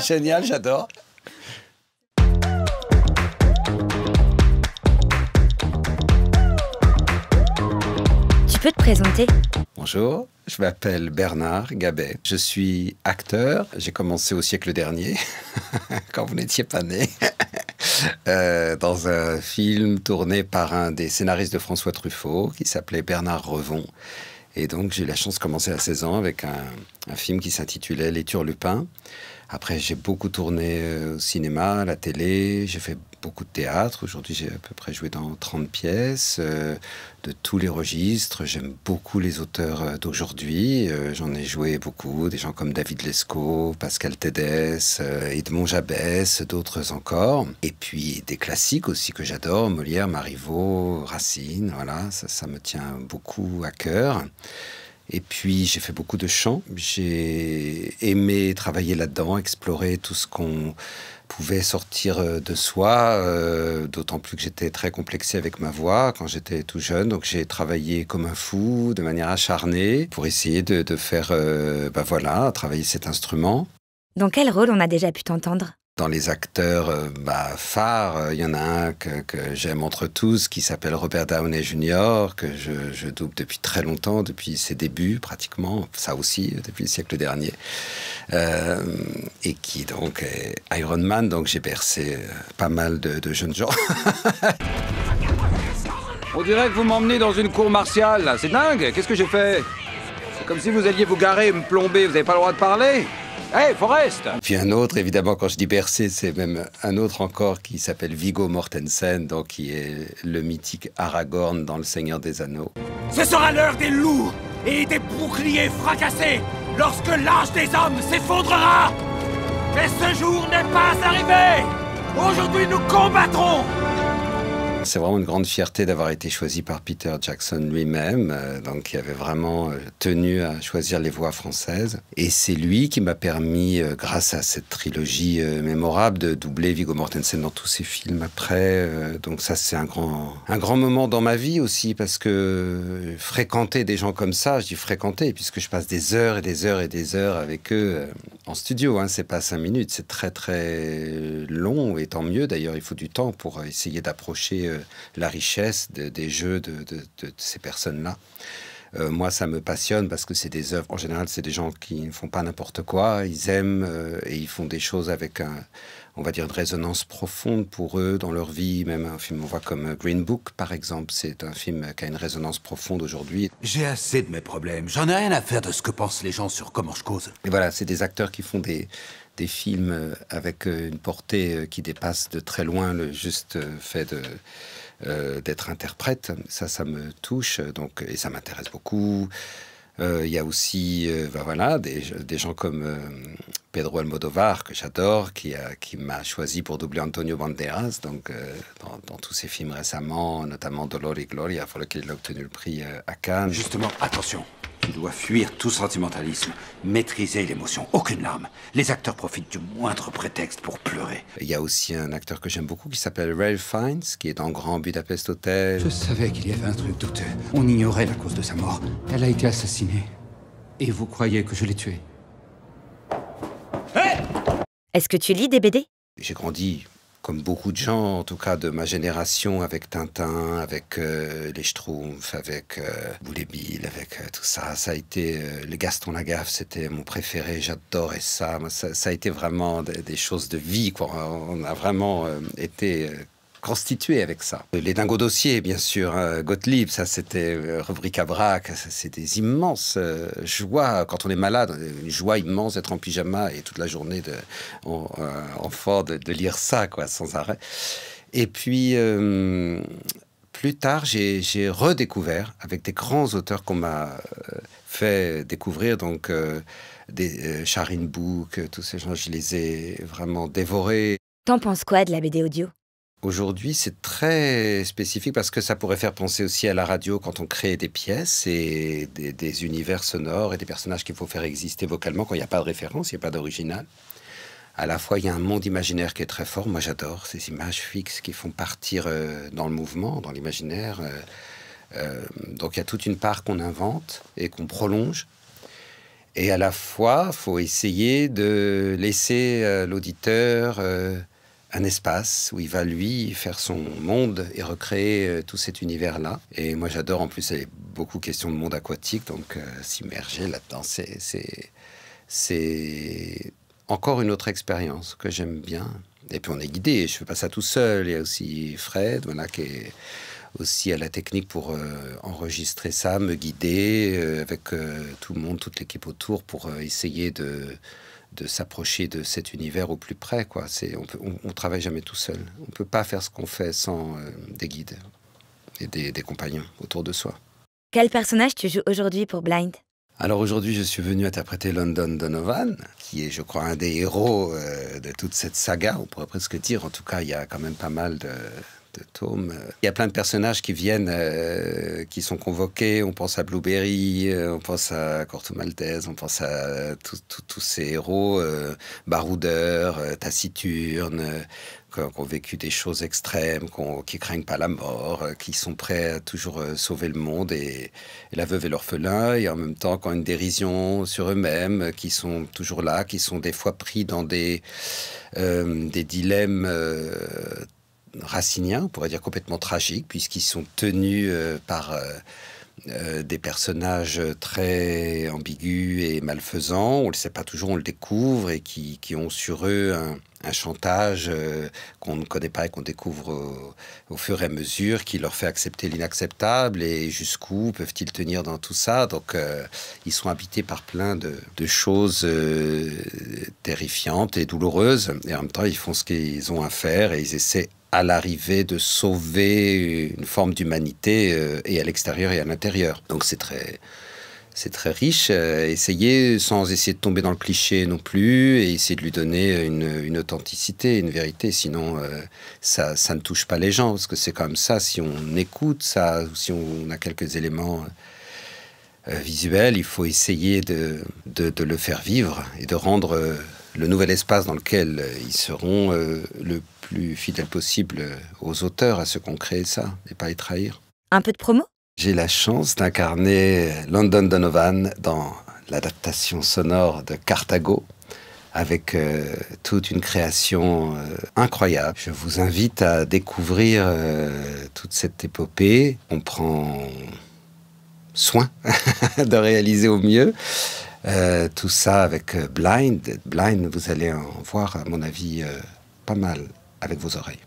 Génial, j'adore. Tu peux te présenter? Bonjour, je m'appelle Bernard Gabet. Je suis acteur. J'ai commencé au siècle dernier, quand vous n'étiez pas né, dans un film tourné par un des scénaristes de François Truffaut, qui s'appelait Bernard Revon. Et donc, j'ai eu la chance de commencer à 16 ans avec un film qui s'intitulait Les Turlupins. Après, j'ai beaucoup tourné au cinéma, à la télé, j'ai fait beaucoup de théâtre. Aujourd'hui, j'ai à peu près joué dans 30 pièces de tous les registres. J'aime beaucoup les auteurs d'aujourd'hui. J'en ai joué beaucoup, des gens comme David Lescaut, Pascal Tédès, Edmond Jabès, d'autres encore. Et puis des classiques aussi que j'adore, Molière, Marivaux, Racine, voilà, ça me tient beaucoup à cœur. Et puis, j'ai fait beaucoup de chant. J'ai aimé travailler là-dedans, explorer tout ce qu'on pouvait sortir de soi, d'autant plus que j'étais très complexé avec ma voix quand j'étais tout jeune. Donc, j'ai travaillé comme un fou, de manière acharnée, pour essayer de faire, voilà, travailler cet instrument. Dans quel rôle on a déjà pu t'entendre? Dans les acteurs phares, il y en a un que j'aime entre tous, qui s'appelle Robert Downey Jr., que je double depuis très longtemps, depuis ses débuts pratiquement, ça aussi, depuis le siècle dernier, et qui donc est Iron Man, donc j'ai bercé pas mal de jeunes gens. On dirait que vous m'emmenez dans une cour martiale, là. C'est dingue, qu'est-ce que j'ai fait? C'est comme si vous alliez vous garer et me plomber, vous n'avez pas le droit de parler? Hey, Forrest! Puis un autre, évidemment, quand je dis bercé, c'est même un autre encore qui s'appelle Viggo Mortensen, donc qui est le mythique Aragorn dans Le Seigneur des Anneaux. Ce sera l'heure des loups et des boucliers fracassés lorsque l'âge des hommes s'effondrera. Mais ce jour n'est pas arrivé. Aujourd'hui, nous combattrons. C'est vraiment une grande fierté d'avoir été choisi par Peter Jackson lui-même, donc qui avait vraiment tenu à choisir les voix françaises. Et c'est lui qui m'a permis, grâce à cette trilogie mémorable, de doubler Viggo Mortensen dans tous ses films après. Donc ça, c'est un grand moment dans ma vie aussi, parce que fréquenter des gens comme ça, je dis fréquenter, puisque je passe des heures et des heures et des heures avec eux en studio. Hein, c'est pas 5 minutes, c'est très très long, et tant mieux. D'ailleurs, il faut du temps pour essayer d'approcher la richesse des jeux de ces personnes-là. Moi, ça me passionne parce que c'est des œuvres. En général, c'est des gens qui ne font pas n'importe quoi. Ils aiment et ils font des choses avec on va dire, une résonance profonde pour eux dans leur vie. Même un film, on voit comme Green Book, par exemple. C'est un film qui a une résonance profonde aujourd'hui. J'ai assez de mes problèmes. J'en ai rien à faire de ce que pensent les gens sur comment je cause. Et voilà, c'est des acteurs qui font des films avec une portée qui dépasse de très loin le juste fait d'être interprète. Ça me touche, donc, et ça m'intéresse beaucoup. Il y a aussi voilà, des gens comme Pedro Almodovar, que j'adore, qui m'a choisi pour doubler Antonio Banderas, donc, dans tous ses films récemment, notamment Dolor y Gloria, pour lequel il a obtenu le prix à Cannes. Justement, attention. Tu dois fuir tout sentimentalisme, maîtriser l'émotion, aucune larme. Les acteurs profitent du moindre prétexte pour pleurer. Il y a aussi un acteur que j'aime beaucoup qui s'appelle Ralph Fiennes, qui est dans Grand Budapest Hotel. Je savais qu'il y avait un truc douteux. On ignorait la cause de sa mort. Elle a été assassinée. Et vous croyez que je l'ai tuée? Hé! Est-ce que tu lis des BD? J'ai grandi, comme beaucoup de gens, en tout cas de ma génération, avec Tintin, avec les Schtroumpfs, avec Boule et Bill, avec tout ça. Ça a été les Gaston Lagaffe, c'était mon préféré. J'adorais ça. Moi, ça a été vraiment des choses de vie, quoi. On a vraiment été constitué avec ça. Les Dingos Dossiers, bien sûr, hein, Gottlieb, ça c'était rubrique à braque, c'est des immenses joies quand on est malade, une joie immense d'être en pyjama et toute la journée en fort de lire ça, quoi, sans arrêt. Et puis plus tard, j'ai redécouvert avec des grands auteurs qu'on m'a fait découvrir, donc des Sharin Book, tous ces gens, je les ai vraiment dévorés. T'en penses quoi de la BD audio? Aujourd'hui, c'est très spécifique parce que ça pourrait faire penser aussi à la radio quand on crée des pièces et des univers sonores et des personnages qu'il faut faire exister vocalement quand il n'y a pas de référence, il n'y a pas d'original. À la fois, il y a un monde imaginaire qui est très fort. Moi, j'adore ces images fixes qui font partir dans le mouvement, dans l'imaginaire. Donc, il y a toute une part qu'on invente et qu'on prolonge. Et à la fois, il faut essayer de laisser l'auditeur un espace où il va, lui, faire son monde et recréer tout cet univers-là. Et moi, j'adore, en plus, il y a beaucoup question de monde aquatique, donc s'immerger là-dedans, c'est encore une autre expérience que j'aime bien. Et puis, on est guidé, je ne fais pas ça tout seul. Il y a aussi Fred, voilà, qui est aussi à la technique pour enregistrer ça, me guider avec tout le monde, toute l'équipe autour pour essayer de s'approcher de cet univers au plus près, quoi. On travaille jamais tout seul. On peut pas faire ce qu'on fait sans des guides et des compagnons autour de soi. Quel personnage tu joues aujourd'hui pour Blind? Alors aujourd'hui, je suis venu interpréter London Donovan, qui est, je crois, un des héros de toute cette saga, on pourrait presque dire. En tout cas, il y a quand même pas mal de tomes. Il y a plein de personnages qui viennent, qui sont convoqués. On pense à Blueberry, on pense à Corto Maltese, on pense à tous ces héros, baroudeurs, taciturnes, qui ont vécu des choses extrêmes, qui craignent pas la mort, qui sont prêts à toujours sauver le monde et la veuve et l'orphelin, et en même temps qui ont une dérision sur eux-mêmes, qui sont toujours là, qui sont des fois pris dans des dilemmes raciniens, on pourrait dire complètement tragiques, puisqu'ils sont tenus par des personnages très ambigus et malfaisants. On ne le sait pas toujours, on le découvre, et qui ont sur eux un chantage qu'on ne connaît pas et qu'on découvre au fur et à mesure, qui leur fait accepter l'inacceptable. Et jusqu'où peuvent-ils tenir dans tout ça? Donc ils sont habités par plein de choses terrifiantes et douloureuses, et en même temps ils font ce qu'ils ont à faire, et ils essaient à l'arrivée de sauver une forme d'humanité et à l'extérieur et à l'intérieur. Donc c'est très riche. Sans essayer de tomber dans le cliché non plus, et essayer de lui donner une authenticité, une vérité. Sinon, ça ne touche pas les gens, parce que c'est comme ça. Si on écoute ça, ou si on a quelques éléments visuels, il faut essayer de le faire vivre et de rendre le nouvel espace dans lequel ils seront le plus fidèle possible aux auteurs, à ceux qui ont créé ça, et pas les trahir. Un peu de promo? J'ai la chance d'incarner London Donovan dans l'adaptation sonore de Carthago, avec toute une création incroyable. Je vous invite à découvrir toute cette épopée. On prend soin de réaliser au mieux tout ça avec Blind. Blind, vous allez en voir, à mon avis, pas mal avec vos oreilles.